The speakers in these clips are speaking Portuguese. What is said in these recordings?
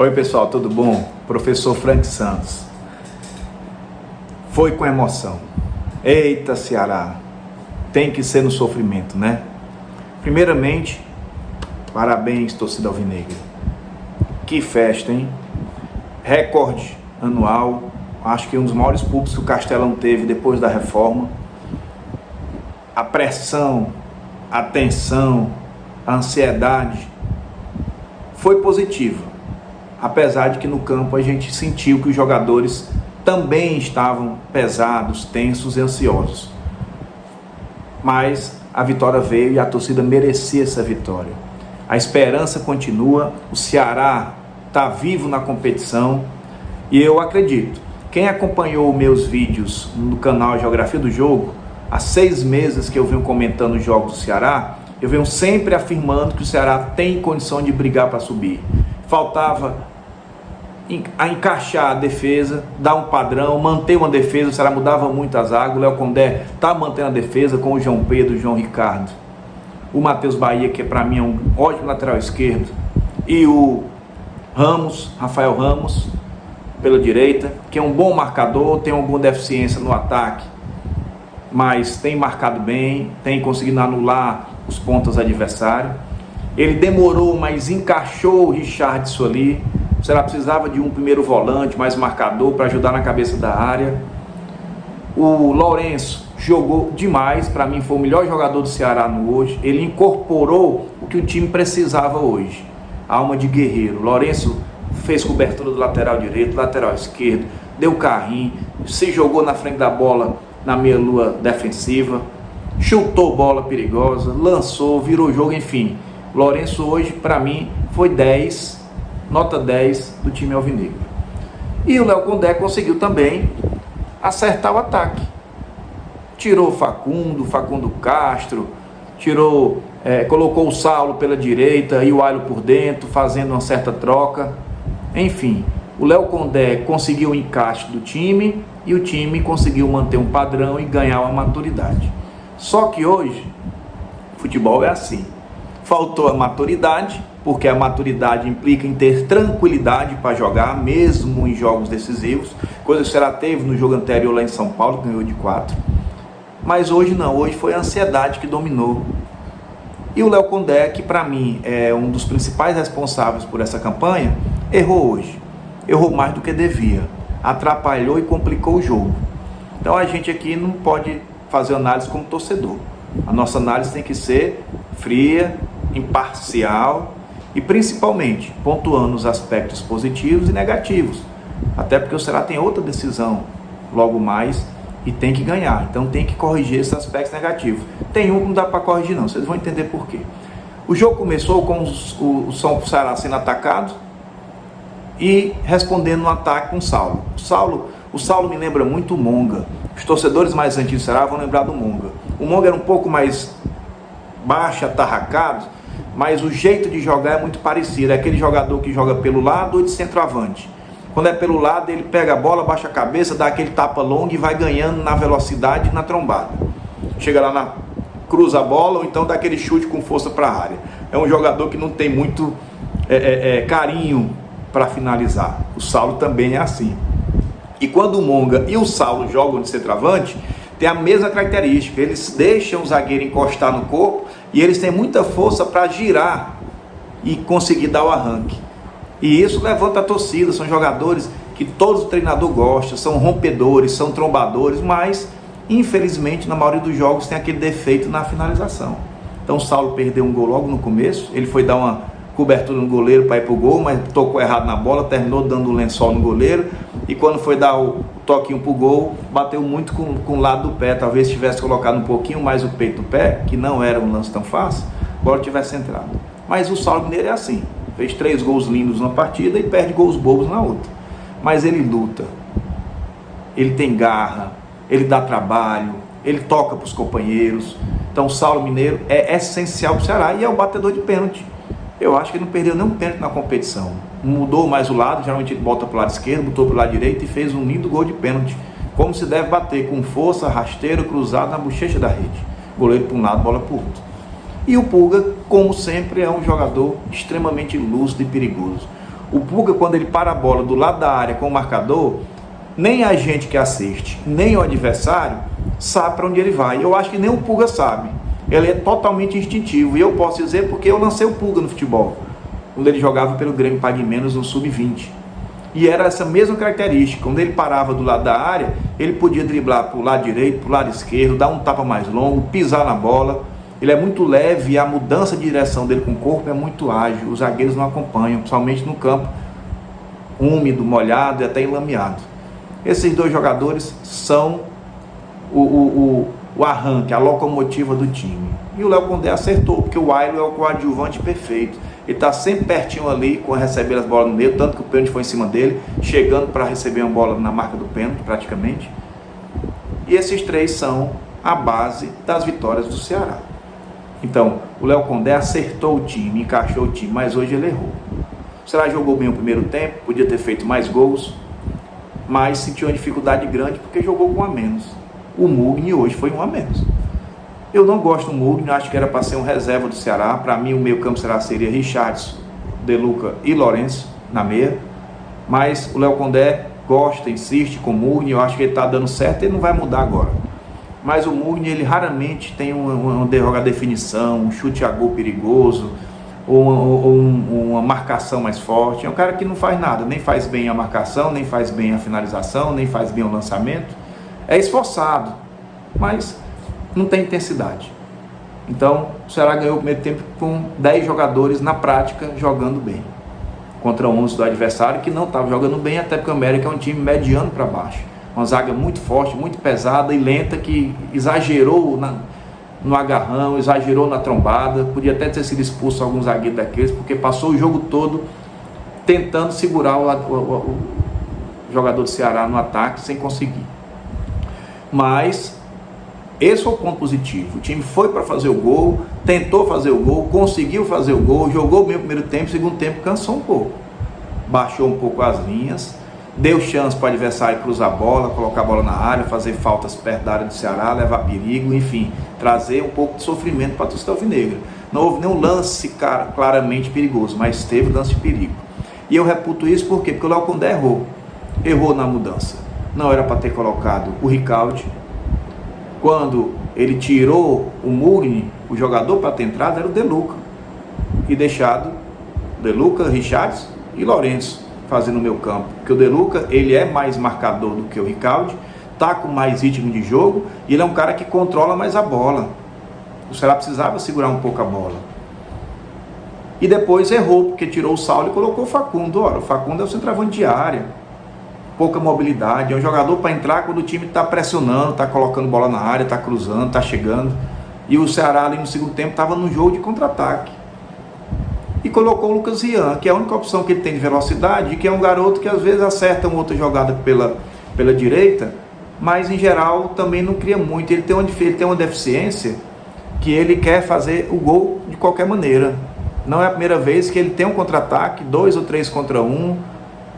Oi pessoal, tudo bom? Professor Frank Santos. Foi com emoção. Eita Ceará, tem que ser no sofrimento, né? Primeiramente, parabéns torcida alvinegra. Que festa, hein? Recorde anual, acho que um dos maiores públicos que o Castelão teve depois da reforma. A pressão, a tensão, a ansiedade foi positiva. Apesar de que no campo a gente sentiu que os jogadores também estavam pesados, tensos e ansiosos. Mas a vitória veio e a torcida merecia essa vitória. A esperança continua, o Ceará está vivo na competição e eu acredito. Quem acompanhou meus vídeos no canal Geografia do Jogo, há 6 meses que eu venho comentando os jogos do Ceará, eu venho sempre afirmando que o Ceará tem condição de brigar para subir. Faltava a encaixar a defesa, dar um padrão, manter uma defesa. O Ceará mudava muito a zaga. O Léo Condé está mantendo a defesa com o João Pedro, o João Ricardo, o Matheus Bahia, que para mim é um ótimo lateral esquerdo, e o Ramos, Rafael Ramos pela direita, que é um bom marcador, tem alguma deficiência no ataque, mas tem marcado bem, tem conseguido anular os pontos adversários. Ele demorou, mas encaixou o Richardson ali. O Ceará precisava de um primeiro volante, mais marcador, para ajudar na cabeça da área. O Lourenço jogou demais, para mim foi o melhor jogador do Ceará no hoje. Ele incorporou o que o time precisava hoje, a alma de guerreiro. O Lourenço fez cobertura do lateral direito, lateral esquerdo, deu carrinho, se jogou na frente da bola na meia-lua defensiva, chutou bola perigosa, lançou, virou jogo, enfim. O Lourenço hoje, para mim, foi 10, nota 10 do time alvinegro. E o Léo Condé conseguiu também acertar o ataque. Tirou Facundo Castro, colocou o Saulo pela direita e o Ailo por dentro, fazendo uma certa troca. Enfim, o Léo Condé conseguiu o encaixe do time e o time conseguiu manter um padrão e ganhar uma maturidade. Só que hoje, futebol é assim. Faltou a maturidade, porque a maturidade implica em ter tranquilidade para jogar, mesmo em jogos decisivos, coisa que o Ceará teve no jogo anterior lá em São Paulo, ganhou de 4. Mas hoje não, hoje foi a ansiedade que dominou. E o Léo Condé, que para mim é um dos principais responsáveis por essa campanha, errou hoje. Errou mais do que devia. Atrapalhou e complicou o jogo. Então a gente aqui não pode fazer análise como torcedor. A nossa análise tem que ser fria, imparcial e principalmente pontuando os aspectos positivos e negativos. Até porque o Ceará tem outra decisão logo mais e tem que ganhar. Então tem que corrigir esses aspectos negativos. Tem um que não dá para corrigir não, vocês vão entender por quê. O jogo começou com o Ceará sendo atacado e respondendo no ataque com o Saulo. O Saulo me lembra muito o Monga. Os torcedores mais antigos do Ceará vão lembrar do Monga. O Monga era um pouco mais baixo, atarracado, mas o jeito de jogar é muito parecido. É aquele jogador que joga pelo lado ou de centroavante. Quando é pelo lado, ele pega a bola, baixa a cabeça, dá aquele tapa longo e vai ganhando na velocidade e na trombada. Chega lá, cruza a bola ou então dá aquele chute com força para a área. É um jogador que não tem muito carinho para finalizar. O Saulo também é assim. E quando o Monga e o Saulo jogam de centroavante, tem a mesma característica. Eles deixam o zagueiro encostar no corpo e eles têm muita força para girar e conseguir dar o arranque. E isso levanta a torcida. São jogadores que todo treinador gosta, são rompedores, são trombadores, mas infelizmente na maioria dos jogos tem aquele defeito na finalização. Então o Saulo perdeu um gol logo no começo, ele foi dar uma cobertura no goleiro para ir para o gol, mas tocou errado na bola, terminou dando um lençol no goleiro, e quando foi dar o toquinho para o gol, bateu muito com o lado do pé. Talvez tivesse colocado um pouquinho mais o peito do pé, que não era um lance tão fácil, a bola tivesse entrado. Mas o Saulo Mineiro é assim, fez 3 gols lindos numa partida e perde gols bobos na outra. Mas ele luta, ele tem garra, ele dá trabalho, ele toca para os companheiros. Então o Saulo Mineiro é essencial para o Ceará e é o batedor de pênalti. Eu acho que ele não perdeu nenhum pênalti na competição. Mudou mais o lado, geralmente ele bota para o lado esquerdo, botou para o lado direito e fez um lindo gol de pênalti. Como se deve bater, com força, rasteiro, cruzado na bochecha da rede. Goleiro para um lado, bola para o outro. E o Pulga, como sempre, é um jogador extremamente lúcido e perigoso. O Pulga, quando ele para a bola do lado da área com o marcador, nem a gente que assiste, nem o adversário sabe para onde ele vai. Eu acho que nem o Pulga sabe. Ele é totalmente instintivo. E eu posso dizer porque eu lancei o Pulga no futebol, quando ele jogava pelo Grêmio Pague Menos no Sub-20. E era essa mesma característica. Quando ele parava do lado da área, ele podia driblar para o lado direito, para o lado esquerdo, dar um tapa mais longo, pisar na bola. Ele é muito leve e a mudança de direção dele com o corpo é muito ágil. Os zagueiros não acompanham, principalmente no campo úmido, molhado e até enlameado. Esses dois jogadores são o arranque, a locomotiva do time. E o Léo Condé acertou, porque o Ailton é o coadjuvante perfeito. Ele está sempre pertinho ali, com receber as bolas no meio, tanto que o pênalti foi em cima dele, chegando para receber uma bola na marca do pênalti, praticamente. E esses três são a base das vitórias do Ceará. Então, o Léo Condé acertou o time, encaixou o time, mas hoje ele errou. O Ceará jogou bem o primeiro tempo, podia ter feito mais gols, mas sentiu uma dificuldade grande porque jogou com um a menos. O Mugni hoje foi um a menos. Eu não gosto do Mugni, acho que era para ser um reserva do Ceará. Para mim, o meio campo seria Richardson, De Luca e Lourenço na meia. Mas o Léo Condé gosta, insiste com o Mugni, eu acho que ele está dando certo e ele não vai mudar agora. Mas o Mugni, ele raramente tem uma definição, um chute a gol perigoso, ou uma marcação mais forte. É um cara que não faz nada, nem faz bem a marcação, nem faz bem a finalização, nem faz bem o lançamento. É esforçado, mas não tem intensidade. Então, o Ceará ganhou o primeiro tempo com 10 jogadores na prática jogando bem, contra 11 do adversário que não estava jogando bem, até porque o América é um time mediano para baixo. Uma zaga muito forte, muito pesada e lenta, que exagerou no agarrão, exagerou na trombada. Podia até ter sido expulso algum zagueiro daqueles, porque passou o jogo todo tentando segurar o jogador do Ceará no ataque sem conseguir. Mas esse é o ponto positivo. O time foi para fazer o gol, tentou fazer o gol, conseguiu fazer o gol, jogou bem o primeiro tempo, segundo tempo cansou um pouco, baixou um pouco as linhas, deu chance para o adversário cruzar a bola, colocar a bola na área, fazer faltas perto da área do Ceará, levar perigo, enfim, trazer um pouco de sofrimento para a torcida alvinegra. Não houve nenhum lance claramente perigoso, mas teve lance de perigo. E eu reputo isso por quê? Porque o Léo Condé errou na mudança. Não era para ter colocado o Ricaldi. Quando ele tirou o Mugni, o jogador para ter entrado era o De Luca, e deixado De Luca, Richardson e Lourenço fazendo o meu campo, porque o De Luca, ele é mais marcador do que o Ricaldi, tá com mais ritmo de jogo, e ele é um cara que controla mais a bola. O Ceará precisava segurar um pouco a bola. E depois errou, porque tirou o Saulo e colocou o Facundo. Ora, o Facundo é o centroavante de área, pouca mobilidade, é um jogador para entrar quando o time está pressionando, está colocando bola na área, está cruzando, está chegando. E o Ceará ali no segundo tempo estava num jogo de contra-ataque. E colocou o Lucas Rian, que é a única opção que ele tem de velocidade, e que é um garoto que às vezes acerta uma outra jogada pela direita, mas em geral também não cria muito. Ele tem uma deficiência que ele quer fazer o gol de qualquer maneira. Não é a primeira vez que ele tem um contra-ataque, 2 ou 3 contra 1,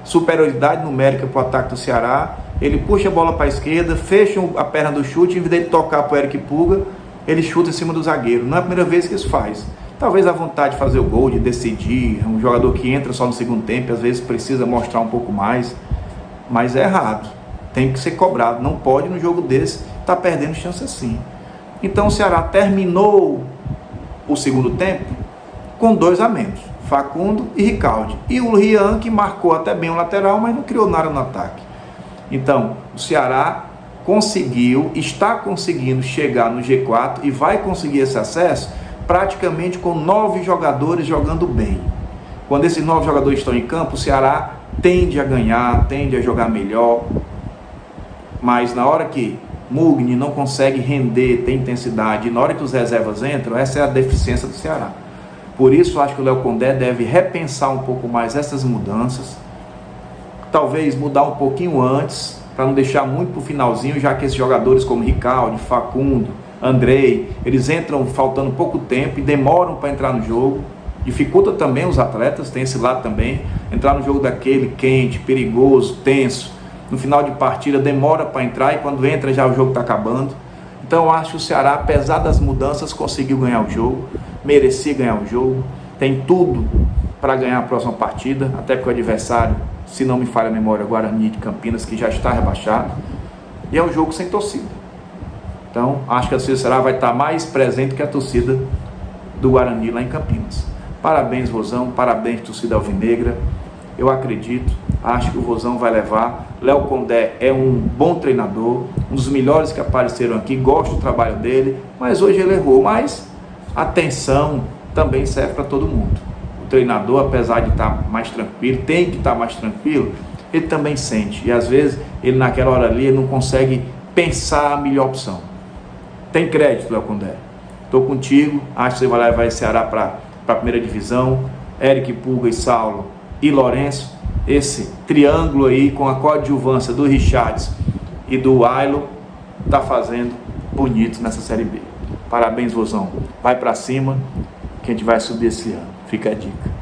superioridade numérica para o ataque do Ceará. Ele puxa a bola para a esquerda, fecha a perna do chute, em vez de tocar para o Eric Pulga, ele chuta em cima do zagueiro. Não é a primeira vez que isso faz. Talvez a vontade de fazer o gol, de decidir, um jogador que entra só no segundo tempo, às vezes precisa mostrar um pouco mais, mas é errado, tem que ser cobrado, não pode no jogo desse estar perdendo chance assim. Então o Ceará terminou o segundo tempo com 2 a menos, Facundo e Ricaldi, e o Rian, que marcou até bem o lateral, mas não criou nada no ataque. Então o Ceará está conseguindo chegar no G4 e vai conseguir esse acesso praticamente com 9 jogadores jogando bem. Quando esses 9 jogadores estão em campo, o Ceará tende a ganhar, tende a jogar melhor, mas na hora que Mugni não consegue render, tem intensidade, e na hora que os reservas entram, essa é a deficiência do Ceará. Por isso acho que o Léo Condé deve repensar um pouco mais essas mudanças, talvez mudar um pouquinho antes, para não deixar muito para o finalzinho, já que esses jogadores como Ricaldi, Facundo, Andrei, eles entram faltando pouco tempo e demoram para entrar no jogo, dificulta também os atletas, tem esse lado também, entrar no jogo daquele quente, perigoso, tenso, no final de partida demora para entrar e quando entra já o jogo está acabando. Então eu acho que o Ceará, apesar das mudanças, conseguiu ganhar o jogo, merecia ganhar o jogo, tem tudo para ganhar a próxima partida, até porque o adversário, se não me falha a memória, o Guarani de Campinas, que já está rebaixado, e é um jogo sem torcida. Então, acho que a torcida do Ceará vai estar mais presente que a torcida do Guarani lá em Campinas. Parabéns, Vozão, parabéns, torcida alvinegra. Eu acredito, acho que o Vozão vai levar. Léo Condé é um bom treinador, um dos melhores que apareceram aqui, gosto do trabalho dele, mas hoje ele errou. Mas a atenção também serve para todo mundo. O treinador, apesar de estar mais tranquilo, tem que estar mais tranquilo, ele também sente. E às vezes, ele naquela hora ali, ele não consegue pensar a melhor opção. Tem crédito, Léo Condé. Estou contigo, acho que você vai levar esse Ceará para a primeira divisão. Eric Pulga e Saulo e Lourenço, esse triângulo aí com a coadjuvância do Richards e do Ailo, está fazendo bonito nessa Série B. Parabéns, Vozão. Vai para cima, que a gente vai subir esse ano. Fica a dica.